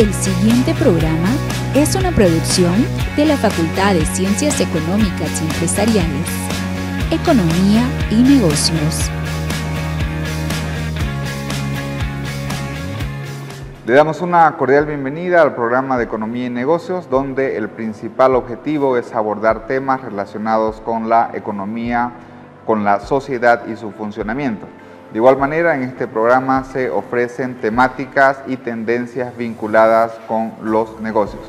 El siguiente programa es una producción de la Facultad de Ciencias Económicas y Empresariales, Economía y Negocios. Le damos una cordial bienvenida al programa de Economía y Negocios, donde el principal objetivo es abordar temas relacionados con la economía, con la sociedad y su funcionamiento. De igual manera, en este programa se ofrecen temáticas y tendencias vinculadas con los negocios.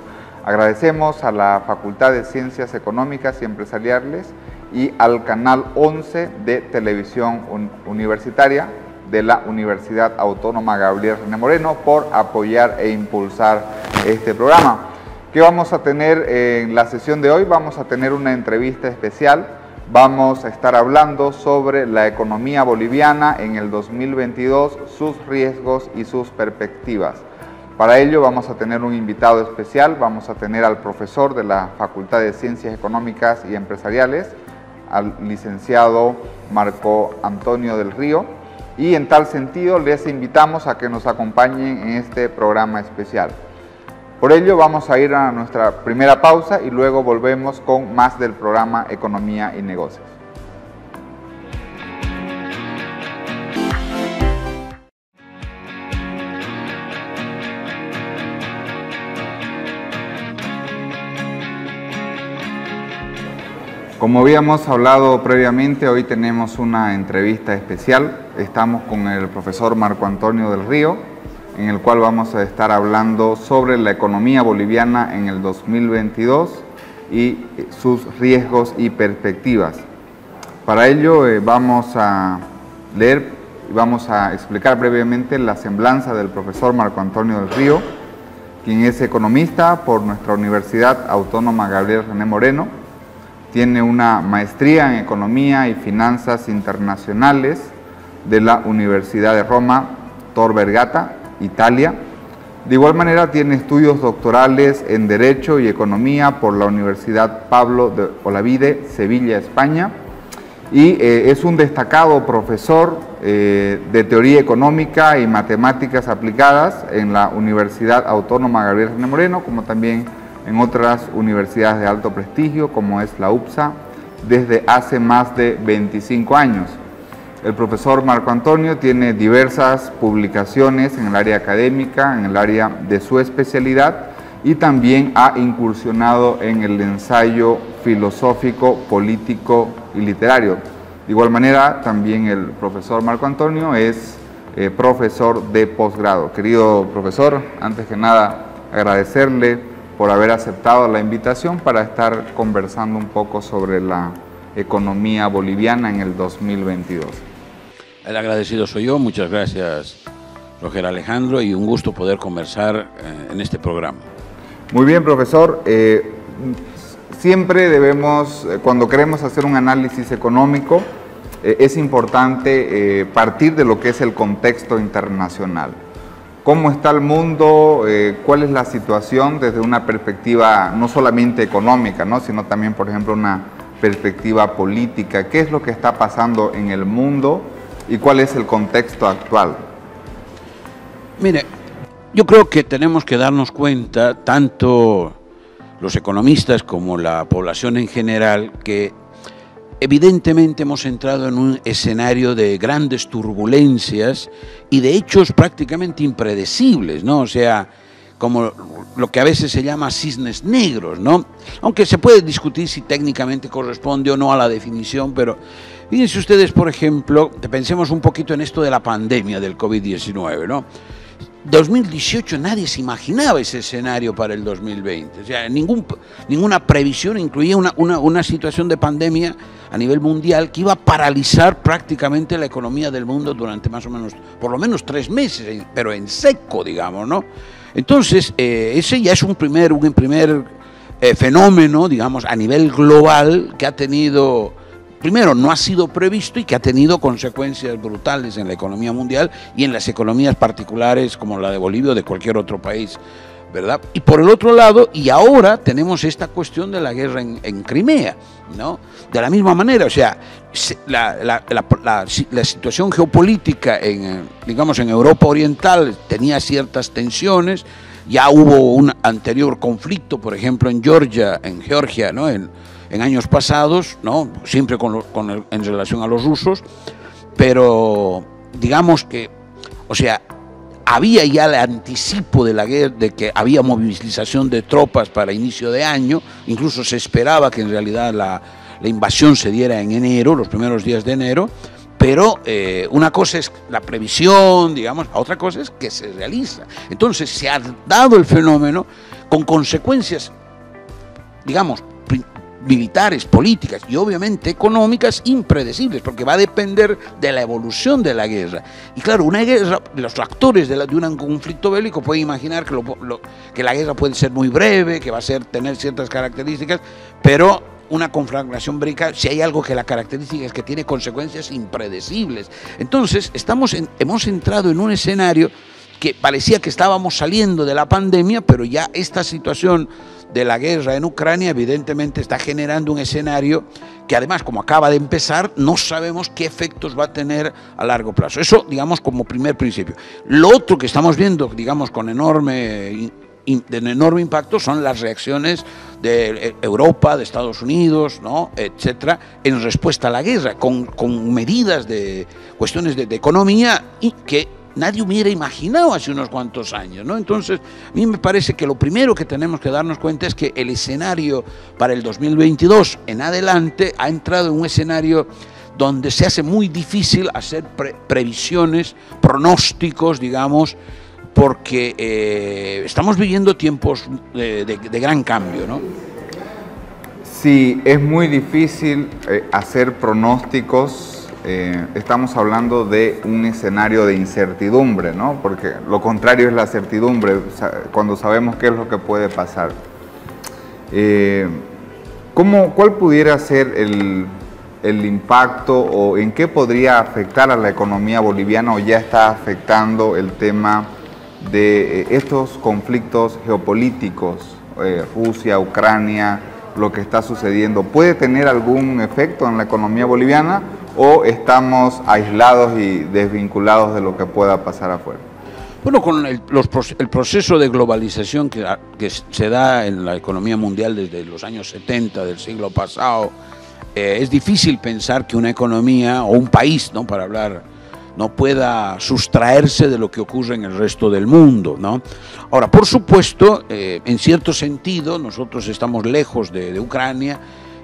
Agradecemos a la Facultad de Ciencias Económicas y Empresariales y al Canal 11 de Televisión Universitaria de la Universidad Autónoma Gabriel René Moreno por apoyar e impulsar este programa. ¿Qué vamos a tener en la sesión de hoy? Vamos a tener una entrevista especial. Vamos a estar hablando sobre la economía boliviana en el 2022, sus riesgos y sus perspectivas. Para ello vamos a tener un invitado especial, vamos a tener al profesor de la Facultad de Ciencias Económicas y Empresariales, al licenciado Marco Antonio del Río, y en tal sentido les invitamos a que nos acompañen en este programa especial. Por ello vamos a ir a nuestra primera pausa y luego volvemos con más del programa Economía y Negocios. Como habíamos hablado previamente, hoy tenemos una entrevista especial. Estamos con el profesor Marco Antonio del Río, en el cual vamos a estar hablando sobre la economía boliviana en el 2022 y sus riesgos y perspectivas. Para ello vamos a leer y vamos a explicar brevemente la semblanza del profesor Marco Antonio del Río, quien es economista por nuestra Universidad Autónoma Gabriel René Moreno. Tiene una maestría en Economía y Finanzas Internacionales de la Universidad de Roma, Tor Vergata, Italia. De igual manera tiene estudios doctorales en Derecho y Economía por la Universidad Pablo de Olavide, Sevilla, España, y es un destacado profesor de Teoría Económica y Matemáticas Aplicadas en la Universidad Autónoma Gabriel René Moreno, como también en otras universidades de alto prestigio, como es la UPSA, desde hace más de 25 años. El profesor Marco Antonio tiene diversas publicaciones en el área académica, en el área de su especialidad, y también ha incursionado en el ensayo filosófico, político y literario. De igual manera, también el profesor Marco Antonio es profesor de posgrado. Querido profesor, antes que nada agradecerle por haber aceptado la invitación para estar conversando un poco sobre la economía boliviana en el 2022. El agradecido soy yo, muchas gracias Roger Alejandro, y un gusto poder conversar en este programa. Muy bien, profesor. Siempre debemos, cuando queremos hacer un análisis económico, es importante partir de lo que es el contexto internacional. ¿Cómo está el mundo? ¿Cuál es la situación desde una perspectiva no solamente económica, ¿no?, sino también, por ejemplo, una perspectiva política? ¿Qué es lo que está pasando en el mundo y cuál es el contexto actual? Mire, yo creo que tenemos que darnos cuenta, tanto los economistas como la población en general, que evidentemente hemos entrado en un escenario de grandes turbulencias y de hechos prácticamente impredecibles, ¿no? O sea, como lo que a veces se llama cisnes negros, ¿no? Aunque se puede discutir si técnicamente corresponde o no a la definición, pero fíjense ustedes, por ejemplo, pensemos un poquito en esto de la pandemia del COVID-19, ¿no? 2018 nadie se imaginaba ese escenario para el 2020, o sea, ninguna previsión incluía una situación de pandemia a nivel mundial que iba a paralizar prácticamente la economía del mundo durante más o menos, por lo menos 3 meses, pero en seco, digamos, ¿no? Entonces, ese ya es un primer fenómeno, digamos, a nivel global que ha tenido, primero, no ha sido previsto y que ha tenido consecuencias brutales en la economía mundial y en las economías particulares como la de Bolivia o de cualquier otro país, ¿verdad? Y por el otro lado, y ahora tenemos esta cuestión de la guerra en Crimea, ¿no? De la misma manera, o sea, la situación geopolítica digamos, en Europa Oriental tenía ciertas tensiones, Ya hubo un anterior conflicto, por ejemplo, en Georgia, ¿no? En años pasados, ¿no? Siempre en relación a los rusos, pero digamos que, o sea, había ya el anticipo de la guerra, de que había movilización de tropas para inicio de año, incluso se esperaba que en realidad la invasión se diera en enero, los primeros días de enero, pero una cosa es la previsión, digamos, otra cosa es que se realiza. Entonces se ha dado el fenómeno con consecuencias, digamos, militares, políticas y obviamente económicas impredecibles, porque va a depender de la evolución de la guerra. Y claro, una guerra, los actores de un conflicto bélico pueden imaginar que la guerra puede ser muy breve, que va a tener ciertas características, pero una conflagración bélica, si hay algo que la característica es que tiene consecuencias impredecibles. Entonces, hemos entrado en un escenario que parecía que estábamos saliendo de la pandemia, pero ya esta situación de la guerra en Ucrania evidentemente está generando un escenario que además, como acaba de empezar, no sabemos qué efectos va a tener a largo plazo. Eso, digamos, como primer principio. Lo otro que estamos viendo, digamos, con enorme impacto son las reacciones de Europa, de Estados Unidos, ¿no?, etcétera, en respuesta a la guerra, con medidas de cuestiones de economía y que nadie hubiera imaginado hace unos cuantos años, ¿no? Entonces, a mí me parece que lo primero que tenemos que darnos cuenta es que el escenario para el 2022 en adelante ha entrado en un escenario donde se hace muy difícil hacer previsiones, pronósticos, digamos, porque estamos viviendo tiempos de gran cambio, ¿no? Sí, es muy difícil hacer pronósticos. Estamos hablando de un escenario de incertidumbre, ¿no? Porque lo contrario es la certidumbre, cuando sabemos qué es lo que puede pasar. ¿Cuál pudiera ser el impacto o en qué podría afectar a la economía boliviana o ya está afectando el tema de estos conflictos geopolíticos, Rusia, Ucrania, lo que está sucediendo? ¿Puede tener algún efecto en la economía boliviana o estamos aislados y desvinculados de lo que pueda pasar afuera? Bueno, con el proceso de globalización que se da en la economía mundial desde los años 70 del siglo pasado, es difícil pensar que una economía o un país, ¿no?, para hablar, no pueda sustraerse de lo que ocurre en el resto del mundo, ¿no? Ahora, por supuesto, en cierto sentido, nosotros estamos lejos de Ucrania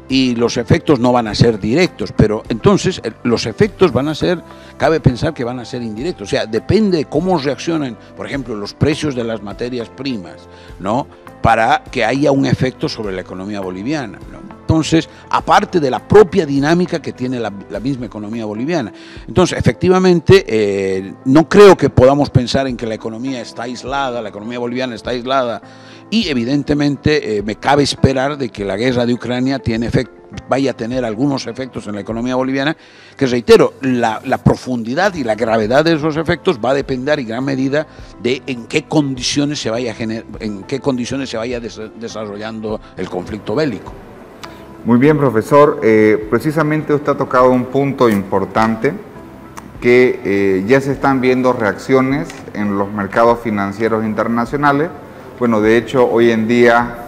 y los efectos no van a ser directos, pero entonces los efectos van a ser, cabe pensar que van a ser indirectos, o sea, depende de cómo reaccionen, por ejemplo, los precios de las materias primas, ¿no?, para que haya un efecto sobre la economía boliviana, ¿no? Entonces, aparte de la propia dinámica que tiene la misma economía boliviana. Entonces, efectivamente, no creo que podamos pensar en que la economía está aislada, la economía boliviana está aislada, y evidentemente me cabe esperar de que la guerra de Ucrania vaya a tener algunos efectos en la economía boliviana, que reitero, la profundidad y la gravedad de esos efectos va a depender en gran medida de en qué condiciones se vaya desarrollando el conflicto bélico. Muy bien, profesor. Precisamente usted ha tocado un punto importante, que ya se están viendo reacciones en los mercados financieros internacionales. Bueno, de hecho, hoy en día,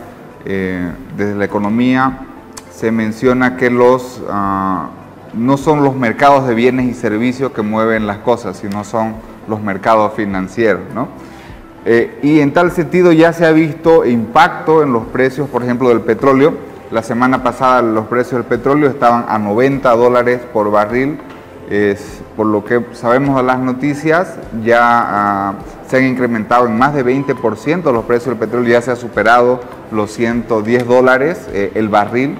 desde la economía, se menciona que no son los mercados de bienes y servicios que mueven las cosas, sino son los mercados financieros, ¿no? Y en tal sentido ya se ha visto impacto en los precios, por ejemplo, del petróleo. La semana pasada los precios del petróleo estaban a $90 por barril. Por lo que sabemos de las noticias, ya se han incrementado en más de 20% los precios del petróleo, ya se ha superado los $110 el barril.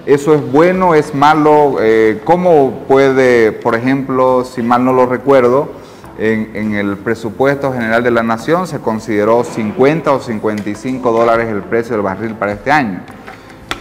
¿Eso es bueno, es malo? ¿Cómo puede, por ejemplo, si mal no lo recuerdo, en el presupuesto general de la Nación se consideró $50 o $55 el precio del barril para este año?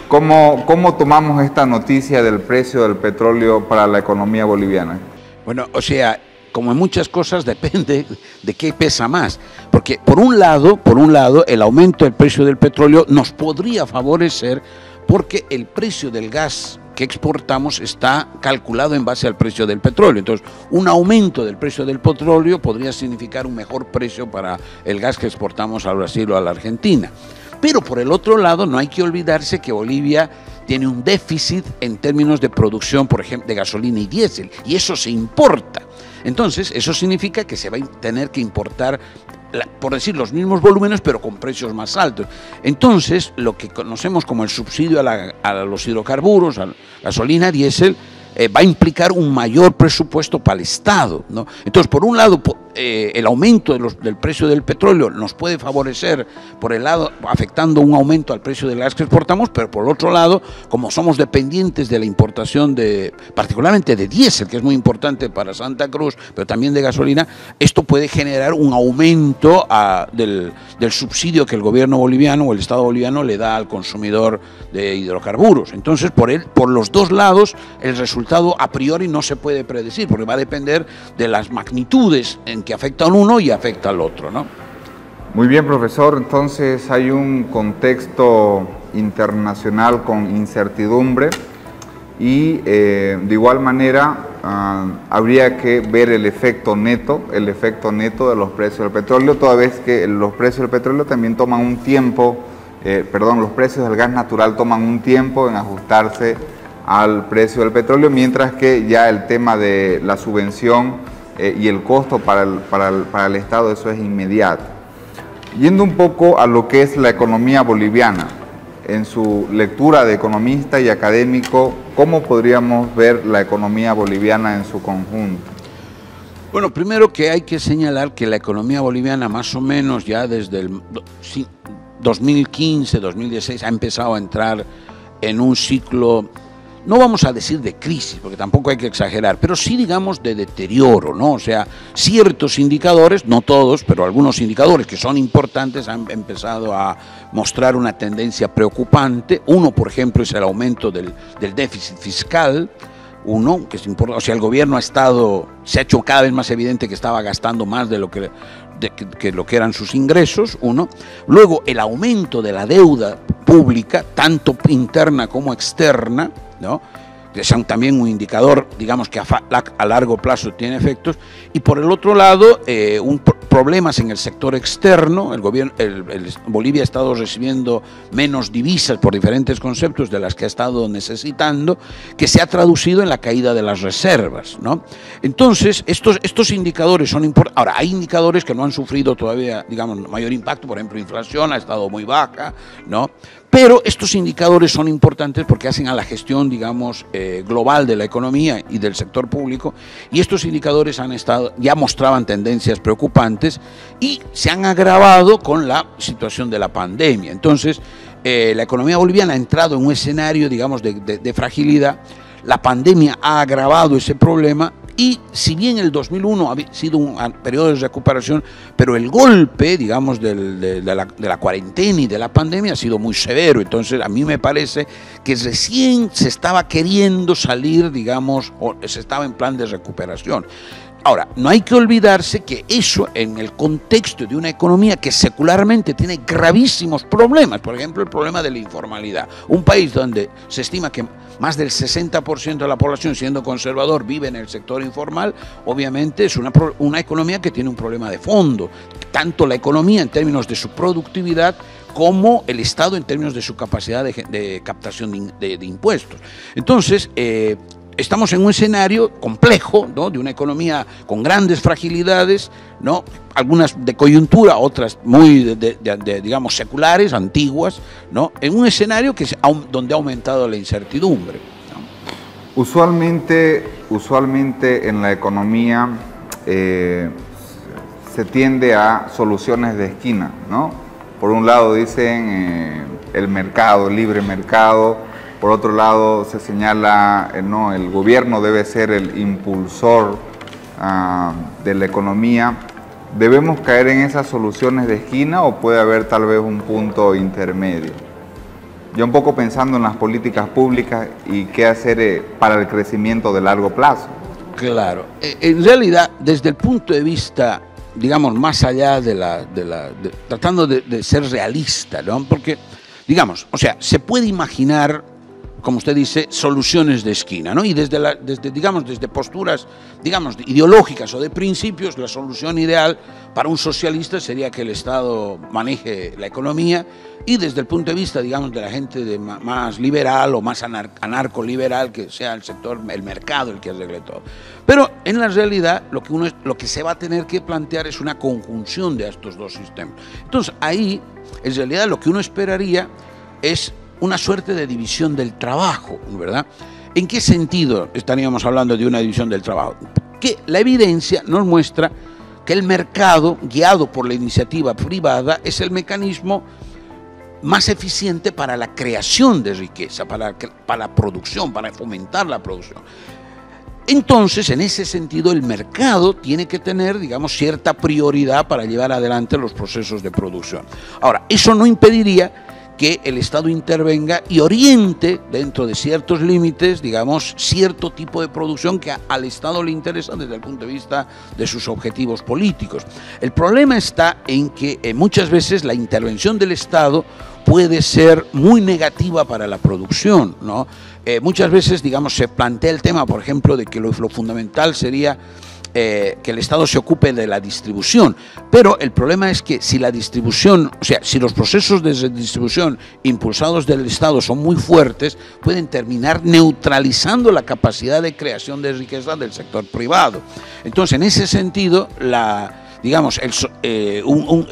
¿Cómo tomamos esta noticia del precio del petróleo para la economía boliviana? Bueno, o sea, como en muchas cosas depende de qué pesa más, porque por un lado el aumento del precio del petróleo nos podría favorecer porque el precio del gas que exportamos está calculado en base al precio del petróleo. Entonces, un aumento del precio del petróleo podría significar un mejor precio para el gas que exportamos al Brasil o a la Argentina. Pero por el otro lado, no hay que olvidarse que Bolivia tiene un déficit en términos de producción, por ejemplo, de gasolina y diésel, y eso se importa. Entonces, eso significa que se va a tener que importar, por decir, los mismos volúmenes, pero con precios más altos. Entonces, lo que conocemos como el subsidio a los hidrocarburos, a la gasolina, diésel, va a implicar un mayor presupuesto para el Estado, ¿no? Entonces, por un lado, el aumento del precio del petróleo nos puede favorecer por el lado, afectando un aumento al precio del gas que exportamos, pero por otro lado, como somos dependientes de la importación particularmente de diésel, que es muy importante para Santa Cruz, pero también de gasolina, esto puede generar un aumento del subsidio que el gobierno boliviano o el Estado boliviano le da al consumidor de hidrocarburos. Entonces, por los dos lados, el resultado a priori no se puede predecir, porque va a depender de las magnitudes en que afecta al uno y afecta al otro, ¿no? Muy bien, profesor. Entonces hay un contexto internacional con incertidumbre y de igual manera habría que ver el efecto neto de los precios del petróleo, toda vez que los precios del petróleo también toman un tiempo, los precios del gas natural toman un tiempo en ajustarse al precio del petróleo, mientras que ya el tema de la subvención y el costo para el Estado, eso es inmediato. Yendo un poco a lo que es la economía boliviana, en su lectura de economista y académico, ¿cómo podríamos ver la economía boliviana en su conjunto? Bueno, primero que hay que señalar que la economía boliviana más o menos ya desde el 2015, 2016 ha empezado a entrar en un ciclo, no vamos a decir de crisis, porque tampoco hay que exagerar, pero sí digamos de deterioro, ¿no? O sea, ciertos indicadores, no todos, pero algunos indicadores que son importantes han empezado a mostrar una tendencia preocupante. Uno, por ejemplo, es el aumento del déficit fiscal. Uno, que es importante, o sea, el gobierno se ha hecho cada vez más evidente que estaba gastando más de lo que eran sus ingresos, uno. Luego, el aumento de la deuda pública, tanto interna como externa, ¿no? Que es también un indicador, digamos, que a largo plazo tiene efectos. Y por el otro lado, problemas en el sector externo. Bolivia ha estado recibiendo menos divisas por diferentes conceptos de las que ha estado necesitando, que se ha traducido en la caída de las reservas, ¿no? Entonces, estos indicadores son importantes. Ahora, hay indicadores que no han sufrido todavía, digamos, mayor impacto. Por ejemplo, inflación ha estado muy baja, ¿no? Pero estos indicadores son importantes porque hacen a la gestión, digamos, global de la economía y del sector público, y estos indicadores ya mostraban tendencias preocupantes y se han agravado con la situación de la pandemia. Entonces, la economía boliviana ha entrado en un escenario, digamos, de fragilidad. La pandemia ha agravado ese problema. Y si bien el 2001 ha sido un periodo de recuperación, pero el golpe, digamos, de la cuarentena y de la pandemia ha sido muy severo. Entonces, a mí me parece que recién se estaba queriendo salir, digamos, o se estaba en plan de recuperación. Ahora, no hay que olvidarse que eso en el contexto de una economía que secularmente tiene gravísimos problemas, por ejemplo, el problema de la informalidad. Un país donde se estima que más del 60% de la población, siendo conservador, vive en el sector informal, obviamente es una economía que tiene un problema de fondo, tanto la economía en términos de su productividad como el Estado en términos de su capacidad de captación de impuestos. Entonces, estamos en un escenario complejo, ¿no? De una economía con grandes fragilidades, ¿no? Algunas de coyuntura, otras muy, digamos, seculares, antiguas, ¿no? En un escenario donde ha aumentado la incertidumbre, ¿no? Usualmente en la economía se tiende a soluciones de esquina, ¿no? Por un lado dicen el mercado, el libre mercado. Por otro lado, se señala, no, el gobierno debe ser el impulsor de la economía. ¿Debemos caer en esas soluciones de esquina o puede haber tal vez un punto intermedio? Yo un poco pensando en las políticas públicas y qué hacer para el crecimiento de largo plazo. Claro. En realidad, desde el punto de vista, digamos, más allá tratando de ser realista, ¿no? Porque, digamos, o sea, se puede imaginar como usted dice, soluciones de esquina, ¿no? Y desde posturas, digamos, ideológicas o de principios, la solución ideal para un socialista sería que el Estado maneje la economía, y desde el punto de vista, digamos, de la gente más liberal o más anarcoliberal, que sea el sector, el mercado el que arregle todo. Pero en la realidad lo que se va a tener que plantear es una conjunción de estos dos sistemas. Entonces ahí, en realidad, lo que uno esperaría es una suerte de división del trabajo, ¿verdad? ¿En qué sentido estaríamos hablando de una división del trabajo? Que la evidencia nos muestra que el mercado, guiado por la iniciativa privada, es el mecanismo más eficiente para la creación de riqueza, para la producción, para fomentar la producción. Entonces, en ese sentido, el mercado tiene que tener, digamos, cierta prioridad para llevar adelante los procesos de producción. Ahora, eso no impediría que el Estado intervenga y oriente, dentro de ciertos límites, digamos, cierto tipo de producción que al Estado le interesa desde el punto de vista de sus objetivos políticos. El problema está en que muchas veces la intervención del Estado puede ser muy negativa para la producción, ¿no? Muchas veces, digamos, se plantea el tema, por ejemplo, de que lo fundamental sería que el Estado se ocupe de la distribución, pero el problema es que si la distribución, o sea, si los procesos de distribución impulsados del Estado son muy fuertes, pueden terminar neutralizando la capacidad de creación de riqueza del sector privado. Entonces, en ese sentido, digamos,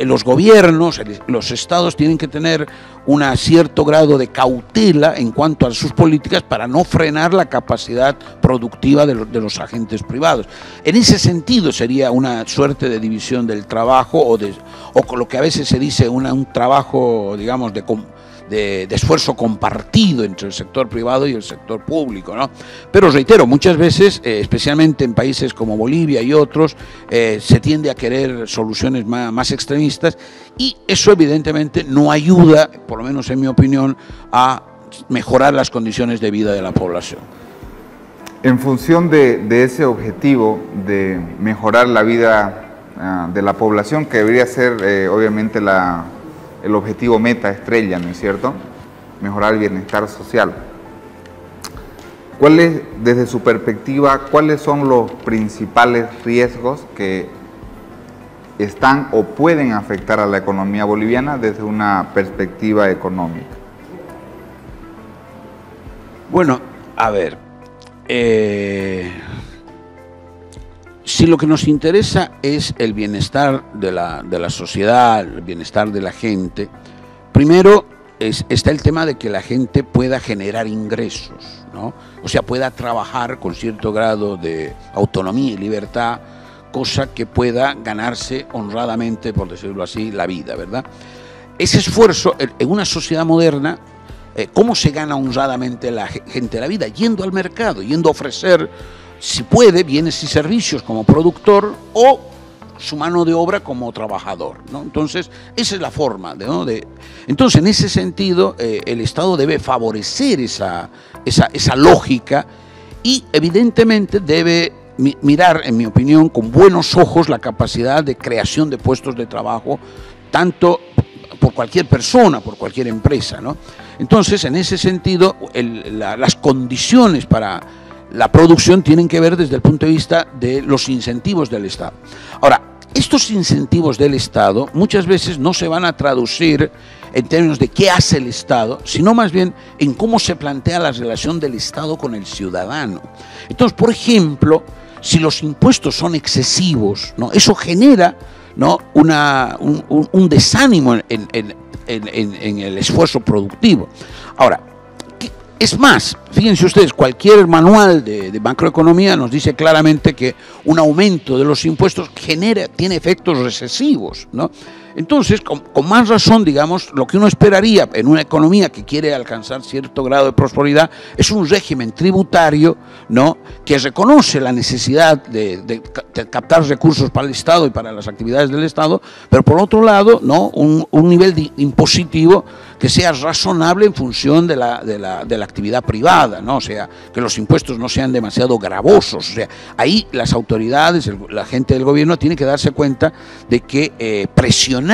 los gobiernos, los estados tienen que tener un cierto grado de cautela en cuanto a sus políticas para no frenar la capacidad productiva de los agentes privados. En ese sentido sería una suerte de división del trabajo o con lo que a veces se dice un trabajo, digamos, de esfuerzo compartido entre el sector privado y el sector público, ¿no? Pero reitero, muchas veces, especialmente en países como Bolivia y otros, se tiende a querer soluciones más extremistas, y eso evidentemente no ayuda, por lo menos en mi opinión, a mejorar las condiciones de vida de la población. En función de ese objetivo de mejorar la vida de la población, que debería ser obviamente el objetivo meta estrella, ¿no es cierto? Mejorar el bienestar social. Desde su perspectiva, cuáles son los principales riesgos que están o pueden afectar a la economía boliviana desde una perspectiva económica? Bueno, a ver, si lo que nos interesa es el bienestar de la sociedad, el bienestar de la gente, primero está el tema de que la gente pueda generar ingresos, ¿no? O sea, pueda trabajar con cierto grado de autonomía y libertad, cosa que pueda ganarse honradamente, por decirlo así, la vida, ¿verdad? Ese esfuerzo, en una sociedad moderna, ¿cómo se gana honradamente la gente la vida? Yendo al mercado, yendo a ofrecer, si puede, bienes y servicios como productor o su mano de obra como trabajador, ¿no? Entonces, esa es la forma, ¿no? Entonces, en ese sentido, el Estado debe favorecer esa lógica y, evidentemente, debe mirar, en mi opinión, con buenos ojos la capacidad de creación de puestos de trabajo, tanto por cualquier persona, por cualquier empresa, ¿no? Entonces, en ese sentido, las condiciones para la producción tienen que ver desde el punto de vista de los incentivos del Estado. Ahora, estos incentivos del Estado muchas veces no se van a traducir en términos de qué hace el Estado, sino más bien en cómo se plantea la relación del Estado con el ciudadano. Entonces, por ejemplo, si los impuestos son excesivos, ¿no? Eso genera, ¿no? un desánimo en el esfuerzo productivo. Ahora, es más, fíjense ustedes, cualquier manual de macroeconomía nos dice claramente que un aumento de los impuestos tiene efectos recesivos, ¿no? Entonces, con más razón, digamos, lo que uno esperaría en una economía que quiere alcanzar cierto grado de prosperidad es un régimen tributario, ¿no? Que reconoce la necesidad de captar recursos para el Estado y para las actividades del Estado, pero por otro lado, ¿no? un nivel impositivo que sea razonable en función de la actividad privada, ¿no? O sea, que los impuestos no sean demasiado gravosos. O sea, ahí las autoridades, la gente del gobierno tiene que darse cuenta de que presionar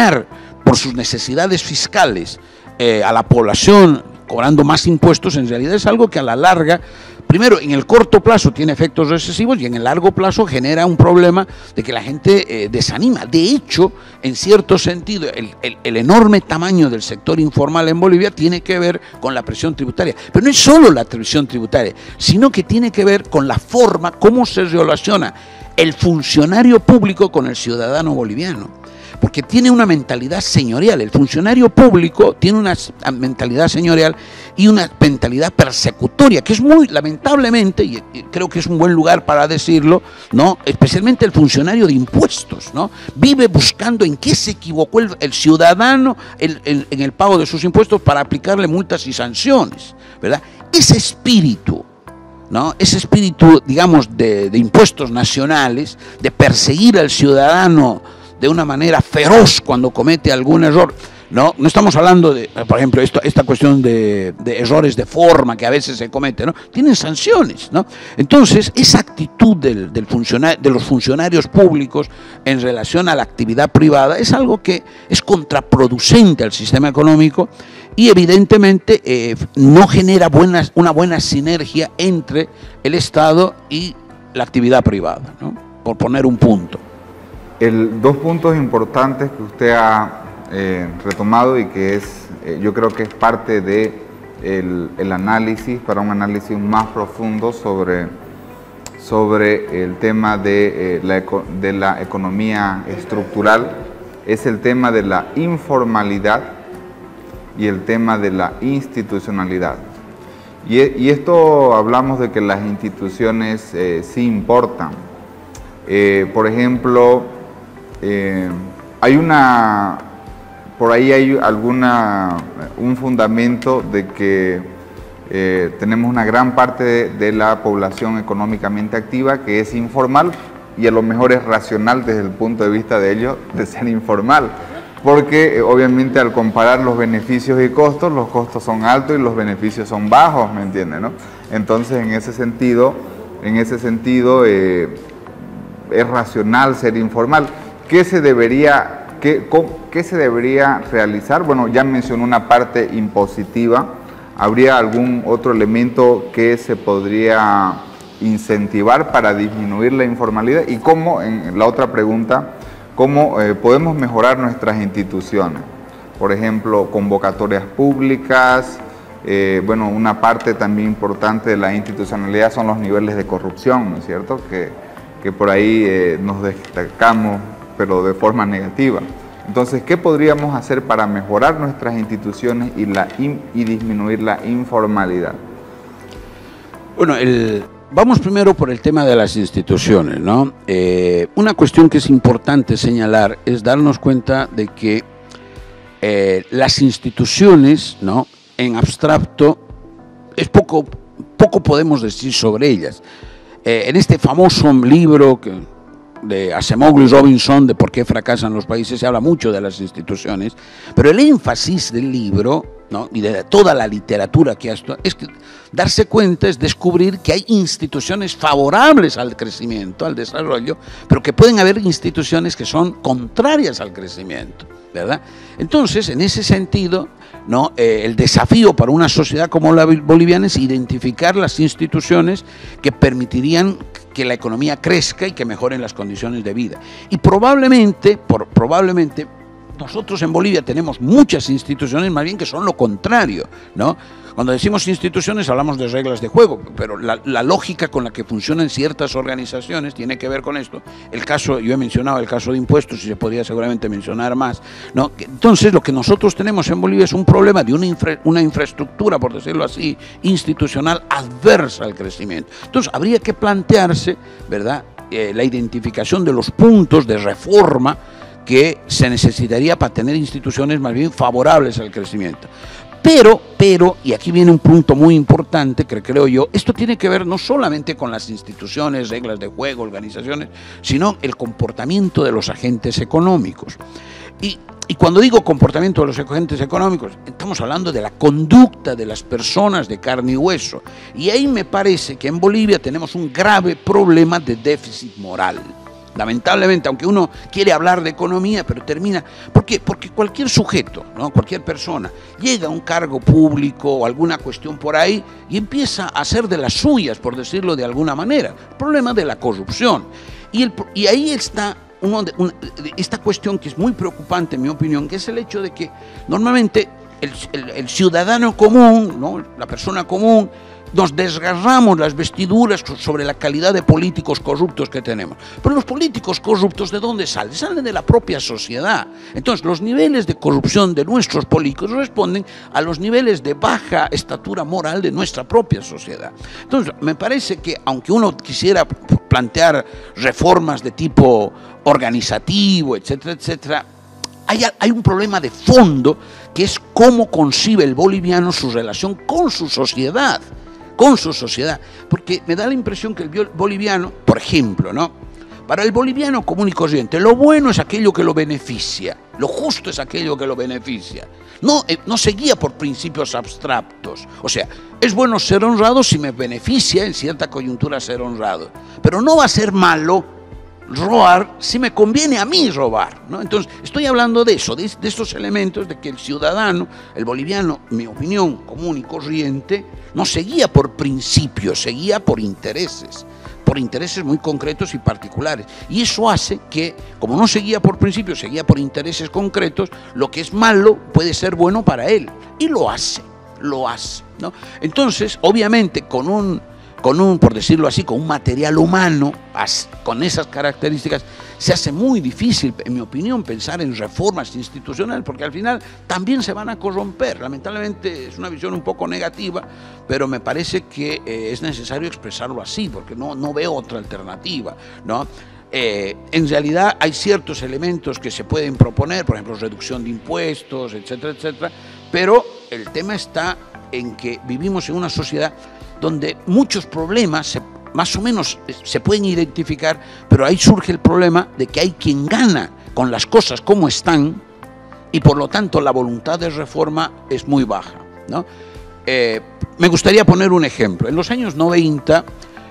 por sus necesidades fiscales a la población cobrando más impuestos, en realidad es algo que a la larga, primero, en el corto plazo tiene efectos recesivos y en el largo plazo genera un problema de que la gente desanima. De hecho, en cierto sentido, el enorme tamaño del sector informal en Bolivia tiene que ver con la presión tributaria. Pero no es solo la presión tributaria, sino que tiene que ver con la forma, cómo se relaciona el funcionario público con el ciudadano boliviano. Porque tiene una mentalidad señorial. El funcionario público tiene una mentalidad señorial y una mentalidad persecutoria, que es muy, lamentablemente, y creo que es un buen lugar para decirlo, ¿no? Especialmente el funcionario de impuestos, ¿no? Vive buscando en qué se equivocó el ciudadano en el pago de sus impuestos para aplicarle multas y sanciones, ¿verdad? Ese espíritu, ¿no? Ese espíritu, digamos, de impuestos nacionales, de perseguir al ciudadano de una manera feroz cuando comete algún error. No estamos hablando de, por ejemplo, esta cuestión de errores de forma que a veces se cometen, ¿no? Tienen sanciones, ¿no? Entonces, esa actitud de los funcionarios públicos en relación a la actividad privada es algo que es contraproducente al sistema económico y evidentemente no genera una buena sinergia entre el Estado y la actividad privada, ¿no? Por poner un punto. Dos puntos importantes que usted ha retomado y que yo creo que es parte de el análisis, para un análisis más profundo sobre el tema de la economía estructural, es el tema de la informalidad y el tema de la institucionalidad. Y esto hablamos de que las instituciones sí importan. Por ejemplo, por ahí hay un fundamento de que tenemos una gran parte de la población económicamente activa que es informal y a lo mejor es racional desde el punto de vista de ellos de ser informal, porque obviamente al comparar los beneficios y costos, los costos son altos y los beneficios son bajos, ¿me entiende, no? Entonces en ese sentido es racional ser informal. ¿Qué se debería realizar? Bueno, ya mencionó una parte impositiva. ¿Habría algún otro elemento que se podría incentivar para disminuir la informalidad? Y cómo, en la otra pregunta, ¿cómo podemos mejorar nuestras instituciones? Por ejemplo, convocatorias públicas. Bueno, una parte también importante de la institucionalidad son los niveles de corrupción, ¿no es cierto? Que por ahí nos destacamos, pero de forma negativa. Entonces, ¿qué podríamos hacer para mejorar nuestras instituciones y disminuir la informalidad? Bueno, vamos primero por el tema de las instituciones, ¿no? Una cuestión que es importante señalar es darnos cuenta de que las instituciones, ¿no? En abstracto, poco podemos decir sobre ellas. En este famoso libro de Acemoglu y Robinson, de por qué fracasan los países, se habla mucho de las instituciones, pero el énfasis del libro, ¿no? Y de toda la literatura que es que darse cuenta es descubrir que hay instituciones favorables al crecimiento, al desarrollo, pero que pueden haber instituciones que son contrarias al crecimiento, ¿verdad? Entonces, en ese sentido, ¿no? El desafío para una sociedad como la boliviana es identificar las instituciones que permitirían que la economía crezca y que mejoren las condiciones de vida. Y probablemente nosotros en Bolivia tenemos muchas instituciones más bien que son lo contrario, ¿no? Cuando decimos instituciones hablamos de reglas de juego, pero la lógica con la que funcionan ciertas organizaciones tiene que ver con esto. Yo he mencionado el caso de impuestos y se podría seguramente mencionar más, ¿no? Entonces lo que nosotros tenemos en Bolivia es un problema de una infraestructura, por decirlo así, institucional adversa al crecimiento. Entonces habría que plantearse, ¿verdad?, la identificación de los puntos de reforma que se necesitaría para tener instituciones más bien favorables al crecimiento. Pero, y aquí viene un punto muy importante que creo yo, esto tiene que ver no solamente con las instituciones, reglas de juego, organizaciones, sino el comportamiento de los agentes económicos. Y cuando digo comportamiento de los agentes económicos, estamos hablando de la conducta de las personas de carne y hueso. Y ahí me parece que en Bolivia tenemos un grave problema de déficit moral, Lamentablemente, aunque uno quiere hablar de economía, pero termina... ¿Por qué? Porque cualquier sujeto, ¿no? Cualquier persona, llega a un cargo público o alguna cuestión por ahí y empieza a hacer de las suyas, por decirlo de alguna manera. El problema de la corrupción. Y ahí está esta cuestión que es muy preocupante, en mi opinión, que es el hecho de que normalmente el ciudadano común, ¿no? La persona común, nos desgarramos las vestiduras sobre la calidad de políticos corruptos que tenemos. Pero los políticos corruptos, ¿de dónde salen? Salen de la propia sociedad. Entonces, los niveles de corrupción de nuestros políticos responden a los niveles de baja estatura moral de nuestra propia sociedad. Entonces, me parece que, aunque uno quisiera plantear reformas de tipo organizativo, etcétera, etcétera, hay un problema de fondo, que es cómo concibe el boliviano su relación con su sociedad. Porque me da la impresión que el boliviano, por ejemplo, ¿no? Para el boliviano común y corriente, lo bueno es aquello que lo beneficia, lo justo es aquello que lo beneficia. No se guía por principios abstractos. O sea, es bueno ser honrado si me beneficia en cierta coyuntura ser honrado, pero no va a ser malo robar si me conviene a mí robar, ¿no? Entonces, estoy hablando de eso, de estos elementos, de que el ciudadano, el boliviano, en mi opinión, común y corriente, no se guía por principios, se guía por intereses muy concretos y particulares. Y eso hace que, como no se guía por principios, se guía por intereses concretos, lo que es malo puede ser bueno para él. Y lo hace, ¿no? Entonces, obviamente, con un, por decirlo así, con un material humano, con esas características, se hace muy difícil, en mi opinión, pensar en reformas institucionales, porque al final también se van a corromper. Lamentablemente es una visión un poco negativa, pero me parece que es necesario expresarlo así, porque no veo otra alternativa, ¿no? En realidad hay ciertos elementos que se pueden proponer, por ejemplo, reducción de impuestos, etcétera, etcétera, pero el tema está en que vivimos en una sociedad donde muchos problemas más o menos se pueden identificar, pero ahí surge el problema de que hay quien gana con las cosas como están y por lo tanto la voluntad de reforma es muy baja, ¿no? Me gustaría poner un ejemplo. En los años 90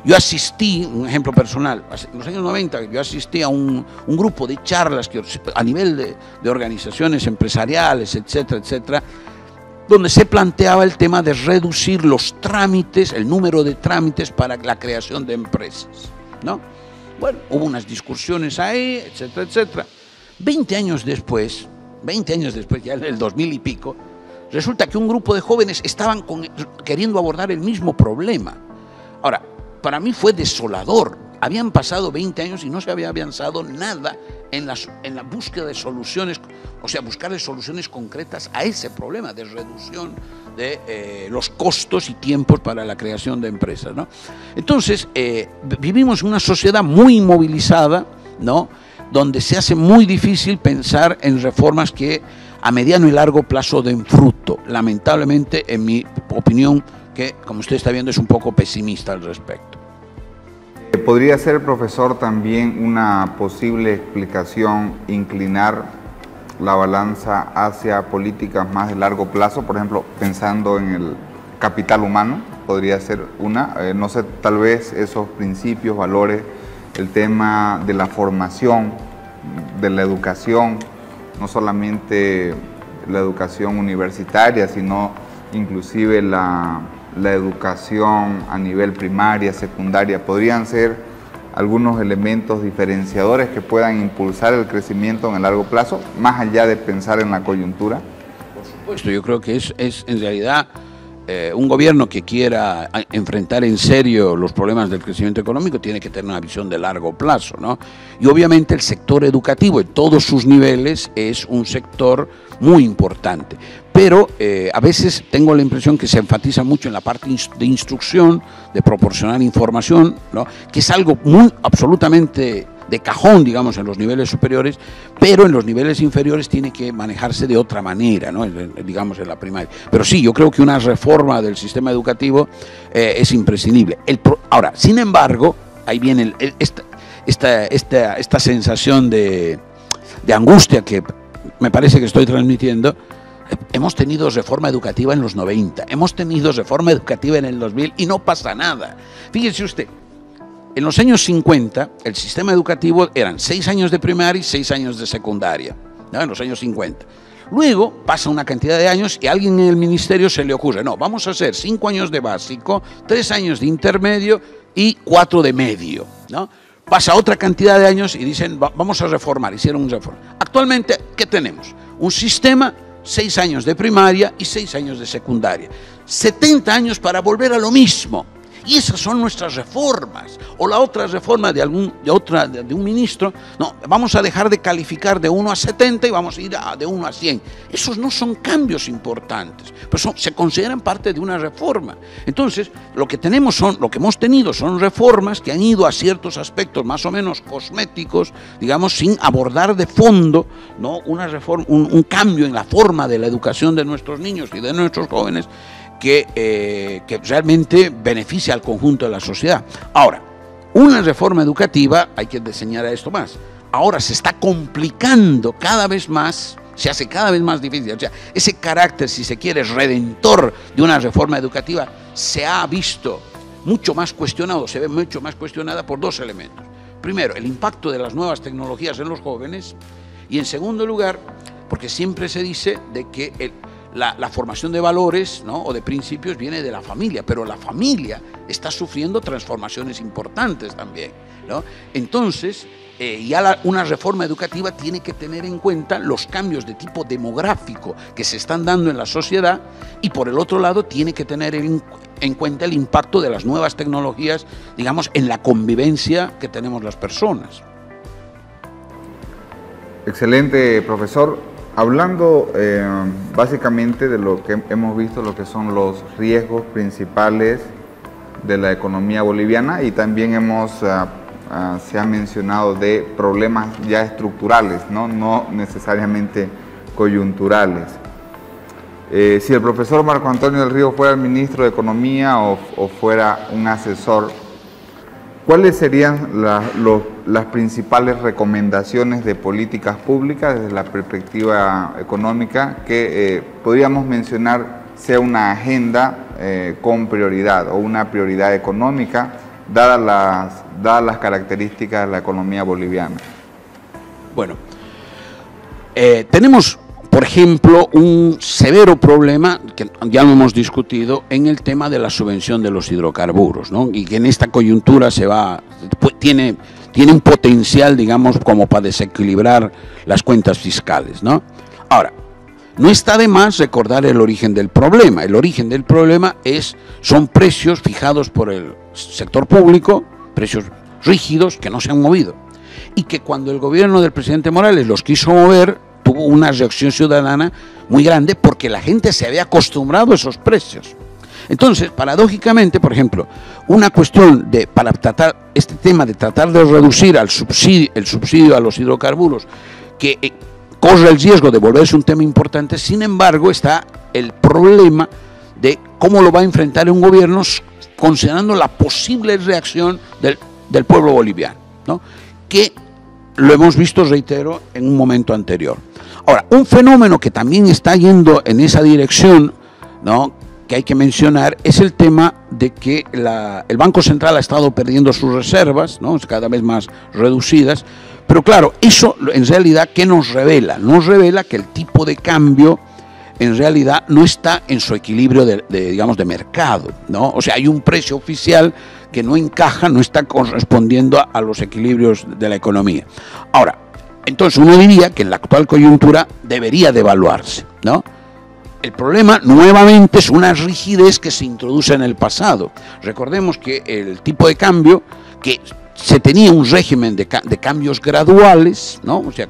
yo asistí, un ejemplo personal, en los años 90 yo asistí a un grupo de charlas que, a nivel de organizaciones empresariales, etcétera, etcétera, donde se planteaba el tema de reducir los trámites, el número de trámites para la creación de empresas, ¿no? Bueno, hubo unas discusiones ahí, etcétera, etcétera. 20 años después, ya en el 2000 y pico, resulta que un grupo de jóvenes estaban queriendo abordar el mismo problema. Ahora, para mí fue desolador. Habían pasado 20 años y no se había avanzado nada en la búsqueda de soluciones, o sea, buscarle soluciones concretas a ese problema de reducción de los costos y tiempos para la creación de empresas, ¿no? Entonces, vivimos en una sociedad muy inmovilizada, ¿no? Donde se hace muy difícil pensar en reformas que a mediano y largo plazo den fruto. Lamentablemente, en mi opinión, que como usted está viendo es un poco pesimista al respecto. ¿Podría ser, profesor, también una posible explicación inclinar la balanza hacia políticas más de largo plazo? Por ejemplo, pensando en el capital humano, podría ser una. No sé, tal vez esos principios, valores, el tema de la formación, de la educación, no solamente la educación universitaria, sino inclusive la educación a nivel primaria, secundaria, podrían ser algunos elementos diferenciadores que puedan impulsar el crecimiento en el largo plazo, más allá de pensar en la coyuntura. Por supuesto, yo creo que es en realidad un gobierno que quiera enfrentar en serio los problemas del crecimiento económico tiene que tener una visión de largo plazo, ¿no? Y obviamente el sector educativo en todos sus niveles es un sector muy importante, pero a veces tengo la impresión que se enfatiza mucho en la parte de instrucción, de proporcionar información, ¿no? Que es algo absolutamente de cajón, digamos, en los niveles superiores, pero en los niveles inferiores tiene que manejarse de otra manera, ¿no? Digamos, en la primaria. Pero sí, yo creo que una reforma del sistema educativo es imprescindible. Ahora, sin embargo, ahí viene esta sensación de angustia que me parece que estoy transmitiendo. Hemos tenido reforma educativa en los 90, hemos tenido reforma educativa en el 2000 y no pasa nada. Fíjese usted, En los años 50, el sistema educativo eran 6 años de primaria y 6 años de secundaria, ¿no? En los años 50. Luego pasa una cantidad de años y a alguien en el ministerio se le ocurre, no, vamos a hacer 5 años de básico, 3 años de intermedio y 4 de medio, ¿no? Pasa otra cantidad de años y dicen, vamos a reformar, hicieron una reforma. Actualmente, ¿qué tenemos? Un sistema, 6 años de primaria y 6 años de secundaria. 70 años para volver a lo mismo. Y esas son nuestras reformas. O la otra reforma de un ministro, no, vamos a dejar de calificar de 1 a 70 y vamos a ir de 1 a 100. Esos no son cambios importantes, pero se consideran parte de una reforma. Entonces, lo que hemos tenido son reformas que han ido a ciertos aspectos más o menos cosméticos, digamos, sin abordar de fondo, ¿no?, una reforma, un cambio en la forma de la educación de nuestros niños y de nuestros jóvenes, que realmente beneficia al conjunto de la sociedad. Ahora, una reforma educativa, hay que señalar esto más, ahora se está complicando cada vez más, se hace cada vez más difícil. O sea, ese carácter, si se quiere, redentor de una reforma educativa se ha visto mucho más cuestionado, se ve mucho más cuestionada por 2 elementos. Primero, el impacto de las nuevas tecnologías en los jóvenes, y en segundo lugar, porque siempre se dice de que la formación de valores, ¿no?, o de principios viene de la familia, pero la familia está sufriendo transformaciones importantes también, ¿no? Entonces, una reforma educativa tiene que tener en cuenta los cambios de tipo demográfico que se están dando en la sociedad y, por el otro lado, tiene que tener en cuenta el impacto de las nuevas tecnologías, digamos, en la convivencia que tenemos las personas. Excelente, profesor. Hablando básicamente de lo que hemos visto, lo que son los riesgos principales de la economía boliviana, y también se ha mencionado de problemas ya estructurales, no necesariamente coyunturales. Si el profesor Marco Antonio del Río fuera el ministro de Economía o fuera un asesor, ¿cuáles serían las principales recomendaciones de políticas públicas desde la perspectiva económica que podríamos mencionar sea una agenda con prioridad o una prioridad económica dadas las características de la economía boliviana? Bueno, tenemos, por ejemplo, un severo problema, que ya lo hemos discutido, en el tema de la subvención de los hidrocarburos, ¿no? Y que en esta coyuntura tiene un potencial, digamos, como para desequilibrar las cuentas fiscales, ¿no? Ahora, no está de más recordar el origen del problema. El origen del problema son precios fijados por el sector público, precios rígidos que no se han movido. Y que cuando el gobierno del presidente Morales los quiso mover, tuvo una reacción ciudadana muy grande porque la gente se había acostumbrado a esos precios. Entonces, paradójicamente, por ejemplo, una cuestión para tratar este tema de tratar de reducir el subsidio a los hidrocarburos, que corre el riesgo de volverse un tema importante, sin embargo, está el problema de cómo lo va a enfrentar un gobierno considerando la posible reacción del pueblo boliviano, ¿no?, que lo hemos visto, reitero, en un momento anterior. Ahora, un fenómeno que también está yendo en esa dirección, ¿no?, que hay que mencionar, es el tema de que el Banco Central ha estado perdiendo sus reservas, ¿no?, cada vez más reducidas, pero claro, eso en realidad, ¿qué nos revela? Nos revela que el tipo de cambio en realidad no está en su equilibrio digamos, de mercado, ¿no? O sea, hay un precio oficial que no encaja, no está correspondiendo a los equilibrios de la economía. Ahora, entonces uno diría que en la actual coyuntura debería devaluarse, ¿no? El problema nuevamente es una rigidez que se introduce en el pasado. Recordemos que el tipo de cambio, que se tenía un régimen de cambios graduales, ¿no? O sea,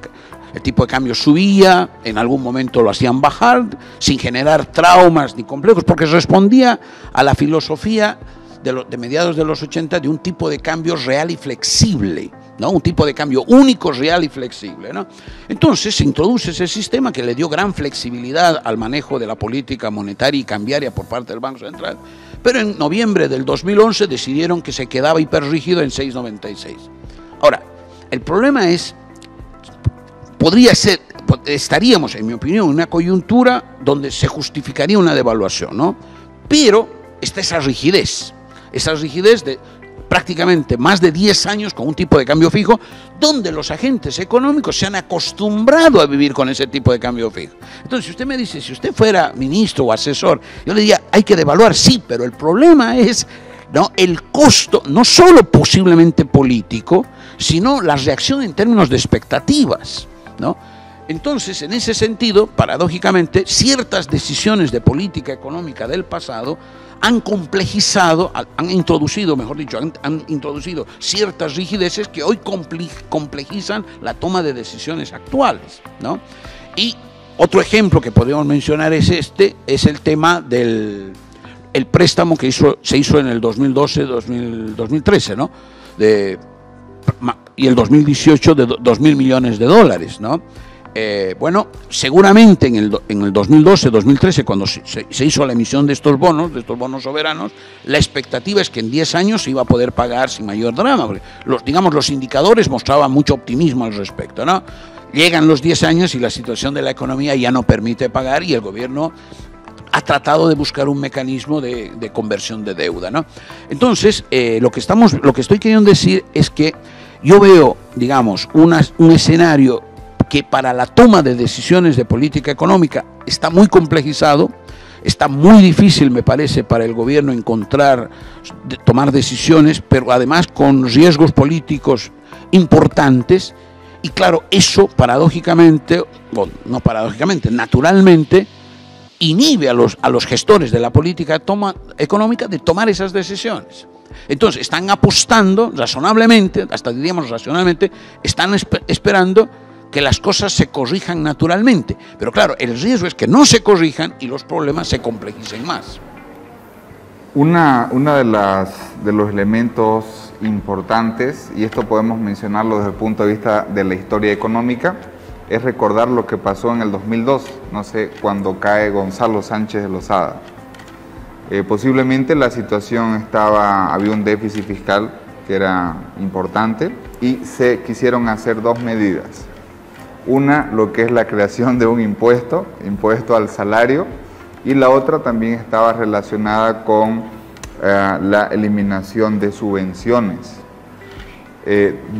el tipo de cambio subía, en algún momento lo hacían bajar, sin generar traumas ni complejos, porque respondía a la filosofía de mediados de los 80 de un tipo de cambio real y flexible, ¿no? Un tipo de cambio único, real y flexible, ¿no? Entonces se introduce ese sistema que le dio gran flexibilidad al manejo de la política monetaria y cambiaria por parte del Banco Central, pero en noviembre del 2011 decidieron que se quedaba hiperrígido en 6,96. Ahora, el problema estaríamos, en mi opinión, en una coyuntura donde se justificaría una devaluación, ¿no? Pero está esa rigidez prácticamente más de 10 años con un tipo de cambio fijo, donde los agentes económicos se han acostumbrado a vivir con ese tipo de cambio fijo. Entonces, si usted me dice, si usted fuera ministro o asesor, yo le diría, hay que devaluar, sí, pero el problema es, ¿no?, el costo, no solo posiblemente político, sino la reacción en términos de expectativas, ¿no? Entonces, en ese sentido, paradójicamente, ciertas decisiones de política económica del pasado han complejizado, han introducido, mejor dicho, han introducido ciertas rigideces que hoy complejizan la toma de decisiones actuales, ¿no? Y otro ejemplo que podemos mencionar es es el tema del préstamo que se hizo en el 2012-2013, ¿no? Y el 2018 de 2.000 millones de dólares, ¿no? Bueno, seguramente en el 2012-2013, cuando se hizo la emisión de estos bonos soberanos, la expectativa es que en 10 años se iba a poder pagar sin mayor drama, porque los indicadores mostraban mucho optimismo al respecto, ¿no? Llegan los 10 años y la situación de la economía ya no permite pagar y el gobierno ha tratado de buscar un mecanismo de conversión de deuda, ¿no? Entonces, lo que estoy queriendo decir es que yo veo, digamos, un escenario que para la toma de decisiones de política económica está muy complejizado, está muy difícil, me parece, para el gobierno tomar decisiones, pero además con riesgos políticos importantes, y claro, eso paradójicamente, o no paradójicamente, naturalmente, inhibe a los gestores de la política económica de tomar esas decisiones. Entonces, están apostando razonablemente, hasta diríamos racionalmente, están esperando que las cosas se corrijan naturalmente. Pero claro, el riesgo es que no se corrijan y los problemas se complejicen más. Una de los elementos importantes, y esto podemos mencionarlo desde el punto de vista de la historia económica, es recordar lo que pasó en el 2002, no sé, cuando cae Gonzalo Sánchez de Lozada. Posiblemente la situación había un déficit fiscal que era importante y se quisieron hacer dos medidas. Una, lo que es la creación de un impuesto al salario, y la otra también estaba relacionada con la eliminación de subvenciones.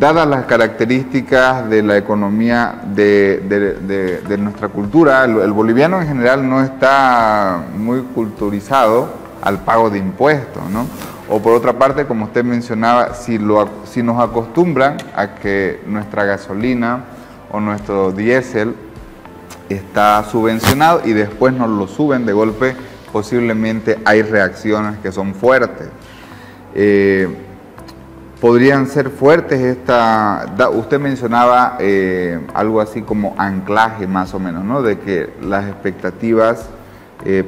Dadas las características de la economía de nuestra cultura, el boliviano en general no está muy culturizado al pago de impuestos, ¿no? O por otra parte, como usted mencionaba, si nos acostumbran a que nuestra gasolina o nuestro diésel está subvencionado y después nos lo suben de golpe, posiblemente hay reacciones que son fuertes. Podrían ser fuertes usted mencionaba algo así como anclaje más o menos, ¿no? De que las expectativas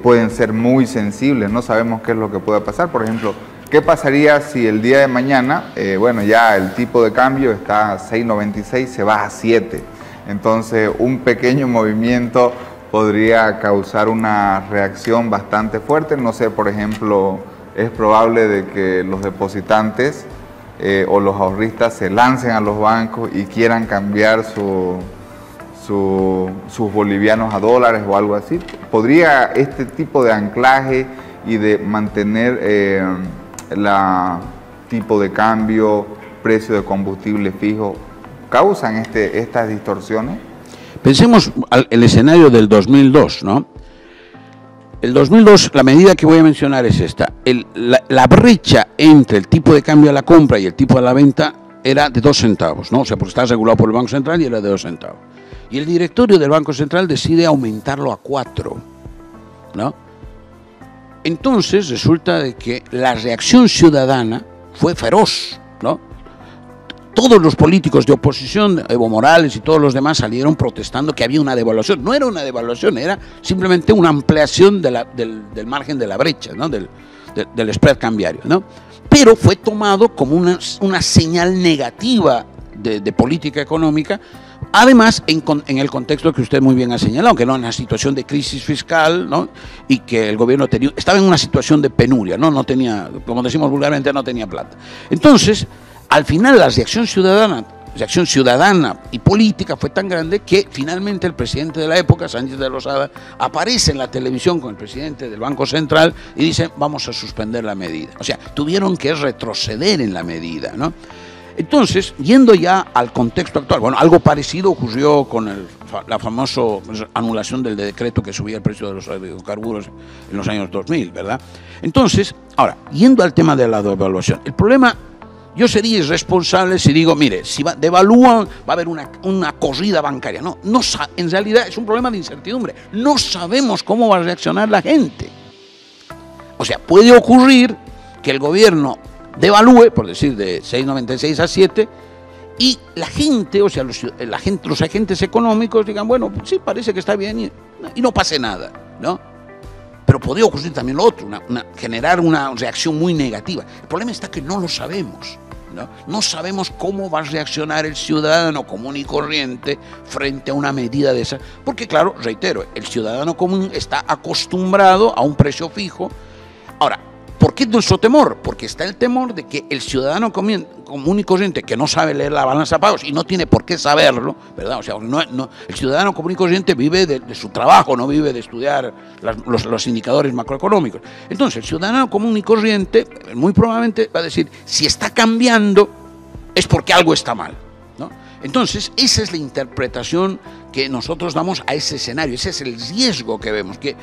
pueden ser muy sensibles, no sabemos qué es lo que pueda pasar. Por ejemplo, ¿qué pasaría si el día de mañana, bueno, ya el tipo de cambio está a 6.96, se baja a 7? Entonces, un pequeño movimiento podría causar una reacción bastante fuerte. No sé, por ejemplo, es probable de que los depositantes o los ahorristas se lancen a los bancos y quieran cambiar sus bolivianos a dólares o algo así. ¿Podría este tipo de anclaje y de mantener la tipo de cambio, precio de combustible fijo, causan estas distorsiones? Pensemos el escenario del 2002, ¿no? El 2002, la medida que voy a mencionar es esta. La brecha entre el tipo de cambio a la compra y el tipo a la venta era de 2 centavos, ¿no? O sea, porque está regulado por el Banco Central y era de 2 centavos. Y el directorio del Banco Central decide aumentarlo a 4, ¿no? Entonces resulta de que la reacción ciudadana fue feroz, ¿no? Todos los políticos de oposición, Evo Morales y todos los demás, salieron protestando que había una devaluación. No era una devaluación, era simplemente una ampliación del margen de la brecha, ¿no? del spread cambiario, ¿no? Pero fue tomado como una señal negativa de política económica, además en el contexto que usted muy bien ha señalado, que no en una situación de crisis fiscal, ¿no? Y que el gobierno estaba en una situación de penuria, ¿no? No tenía, como decimos vulgarmente, no tenía plata. Entonces, al final la reacción ciudadana reacción ciudadana y política fue tan grande que finalmente el presidente de la época, Sánchez de Lozada, aparece en la televisión con el presidente del Banco Central y dice vamos a suspender la medida. O sea, tuvieron que retroceder en la medida, ¿no? Entonces, yendo ya al contexto actual, bueno, algo parecido ocurrió con la famosa anulación del decreto que subía el precio de los hidrocarburos en los años 2000, ¿verdad? Entonces, ahora, yendo al tema de la devaluación, el problema, yo sería irresponsable si digo, mire, si devalúan, va a haber una corrida bancaria. No, en realidad es un problema de incertidumbre. No sabemos cómo va a reaccionar la gente. O sea, puede ocurrir que el gobierno devalúe, por decir, de 6,96 a 7, y la gente, o sea, los agentes económicos digan, bueno, pues sí, parece que está bien y no pase nada, ¿no? Pero podría ocurrir también lo otro, generar una reacción muy negativa. El problema está que no lo sabemos, ¿no? No sabemos cómo va a reaccionar el ciudadano común y corriente frente a una medida de esa. Porque, claro, reitero, el ciudadano común está acostumbrado a un precio fijo. Ahora, ¿por qué nuestro temor? Porque está el temor de que el ciudadano común y corriente que no sabe leer la balanza de pagos y no tiene por qué saberlo, ¿verdad? O sea, el ciudadano común y corriente vive de su trabajo, no vive de estudiar los indicadores macroeconómicos. Entonces, el ciudadano común y corriente muy probablemente va a decir, si está cambiando es porque algo está mal, ¿no? Entonces, esa es la interpretación que nosotros damos a ese escenario, ese es el riesgo que vemos, que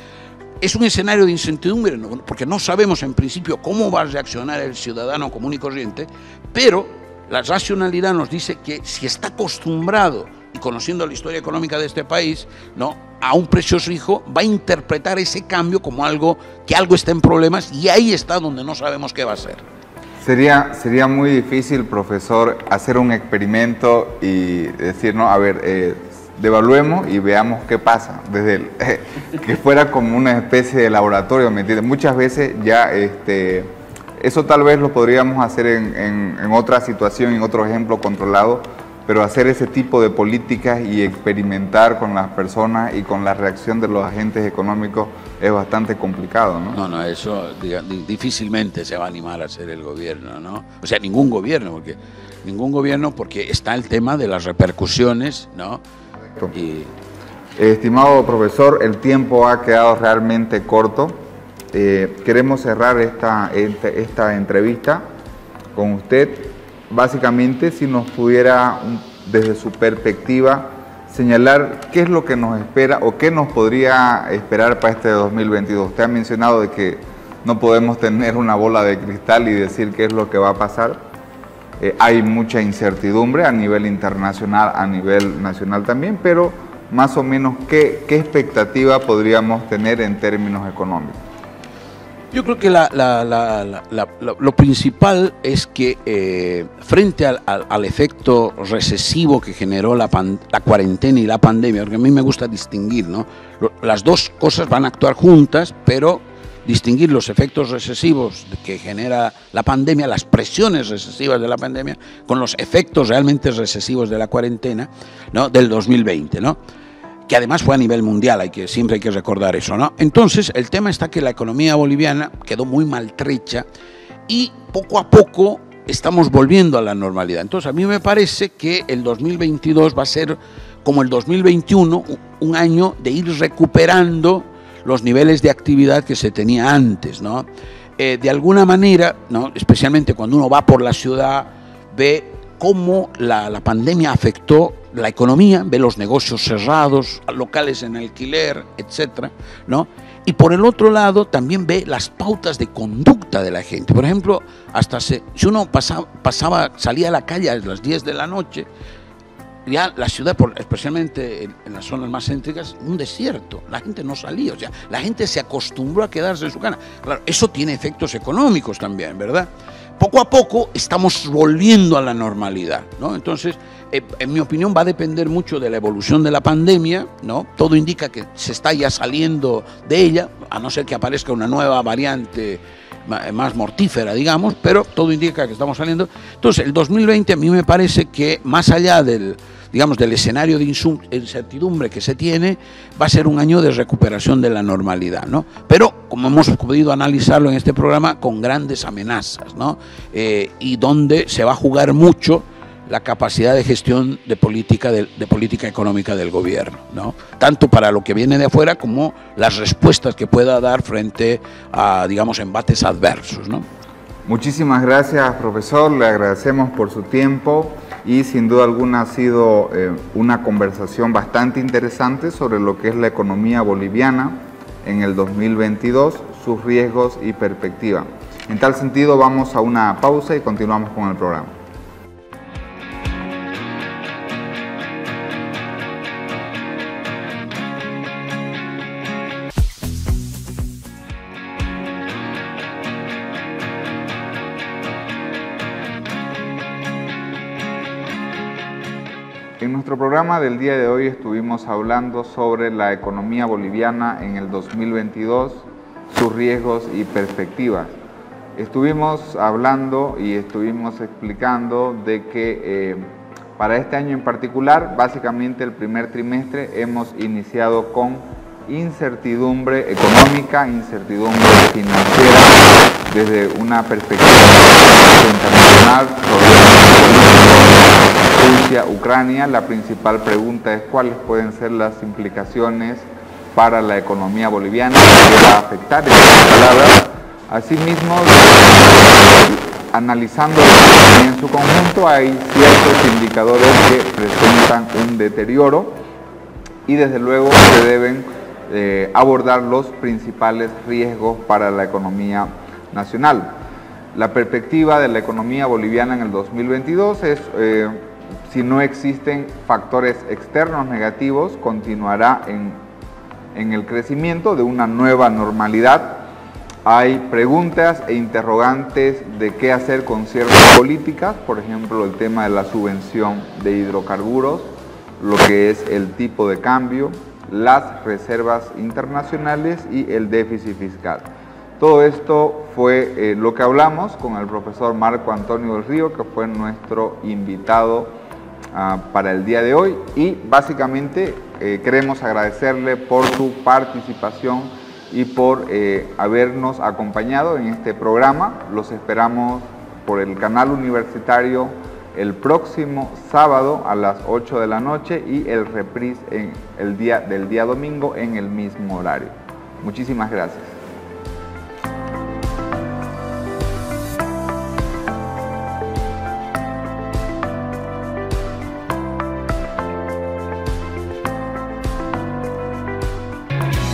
es un escenario de incertidumbre, porque no sabemos en principio cómo va a reaccionar el ciudadano común y corriente, pero la racionalidad nos dice que si está acostumbrado, y conociendo la historia económica de este país, ¿no?, a un precio fijo, va a interpretar ese cambio como que algo está en problemas, y ahí está donde no sabemos qué va a hacer. Sería muy difícil, profesor, hacer un experimento y decir, no, a ver, devaluemos y veamos qué pasa, desde que fuera como una especie de laboratorio, ¿me entiendes? Muchas veces ya eso tal vez lo podríamos hacer en otra situación, en otro ejemplo controlado, pero hacer ese tipo de políticas y experimentar con las personas y con la reacción de los agentes económicos es bastante complicado, ¿no? No, eso difícilmente se va a animar a hacer el gobierno, ¿no? O sea, ningún gobierno, porque está el tema de las repercusiones, ¿no? Estimado profesor, el tiempo ha quedado realmente corto. Queremos cerrar esta entrevista con usted. Básicamente, si nos pudiera, desde su perspectiva, señalar qué es lo que nos espera o qué nos podría esperar para este 2022. Usted ha mencionado de que no podemos tener una bola de cristal y decir qué es lo que va a pasar. Hay mucha incertidumbre a nivel internacional, a nivel nacional también, pero más o menos, ¿qué expectativa podríamos tener en términos económicos? Yo creo que lo principal es que frente al efecto recesivo que generó la cuarentena y la pandemia, porque a mí me gusta distinguir, ¿no? Las dos cosas van a actuar juntas, pero distinguir los efectos recesivos que genera la pandemia, las presiones recesivas de la pandemia, con los efectos realmente recesivos de la cuarentena, ¿no?, del 2020, ¿no?, que además fue a nivel mundial, siempre hay que recordar eso, ¿no? Entonces, el tema está que la economía boliviana quedó muy maltrecha y poco a poco estamos volviendo a la normalidad. Entonces, a mí me parece que el 2022 va a ser como el 2021, un año de ir recuperando los niveles de actividad que se tenía antes, ¿no? De alguna manera, ¿no?, especialmente cuando uno va por la ciudad, ve cómo la pandemia afectó la economía, ve los negocios cerrados, locales en alquiler, etcétera, ¿no? Y por el otro lado también ve las pautas de conducta de la gente. Por ejemplo, si uno salía a la calle a las 10 de la noche, ya la ciudad, especialmente en las zonas más céntricas, un desierto, la gente no salía, o sea, la gente se acostumbró a quedarse en su casa. Claro, eso tiene efectos económicos también, ¿verdad? Poco a poco estamos volviendo a la normalidad, ¿no? Entonces, en mi opinión, va a depender mucho de la evolución de la pandemia, ¿no? Todo indica que se está ya saliendo de ella, a no ser que aparezca una nueva variante más mortífera, digamos, pero todo indica que estamos saliendo. Entonces, el 2020 a mí me parece que más allá del escenario de incertidumbre que se tiene, va a ser un año de recuperación de la normalidad, ¿no? Pero, como hemos podido analizarlo en este programa, con grandes amenazas, ¿no? Y donde se va a jugar mucho la capacidad de gestión de política económica del gobierno, ¿no? Tanto para lo que viene de afuera como las respuestas que pueda dar frente a, digamos, embates adversos, ¿no? Muchísimas gracias, profesor, le agradecemos por su tiempo y sin duda alguna ha sido una conversación bastante interesante sobre lo que es la economía boliviana en el 2022, sus riesgos y perspectiva. En tal sentido, vamos a una pausa y continuamos con el programa. En nuestro programa del día de hoy estuvimos hablando sobre la economía boliviana en el 2022, sus riesgos y perspectivas. Estuvimos hablando y estuvimos explicando de que para este año en particular, básicamente el primer trimestre hemos iniciado con incertidumbre económica, incertidumbre financiera desde una perspectiva internacional sobre Rusia, Ucrania. La principal pregunta es cuáles pueden ser las implicaciones para la economía boliviana, que va a afectar, en otras palabras. Asimismo, analizando la economía en su conjunto, hay ciertos indicadores que presentan un deterioro y desde luego se deben abordar los principales riesgos para la economía nacional. La perspectiva de la economía boliviana en el 2022 es, si no existen factores externos negativos, continuará en el crecimiento de una nueva normalidad. Hay preguntas e interrogantes de qué hacer con ciertas políticas, por ejemplo, el tema de la subvención de hidrocarburos, lo que es el tipo de cambio, las reservas internacionales y el déficit fiscal. Todo esto fue lo que hablamos con el profesor Marco Antonio del Río, que fue nuestro invitado para el día de hoy, y básicamente queremos agradecerle por su participación y por habernos acompañado en este programa. Los esperamos por el canal universitario el próximo sábado a las 8 de la noche y el reprise del día domingo en el mismo horario. Muchísimas gracias.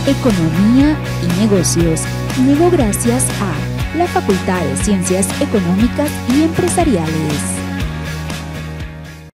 Economía y negocios llegó gracias a la Facultad de Ciencias Económicas y Empresariales.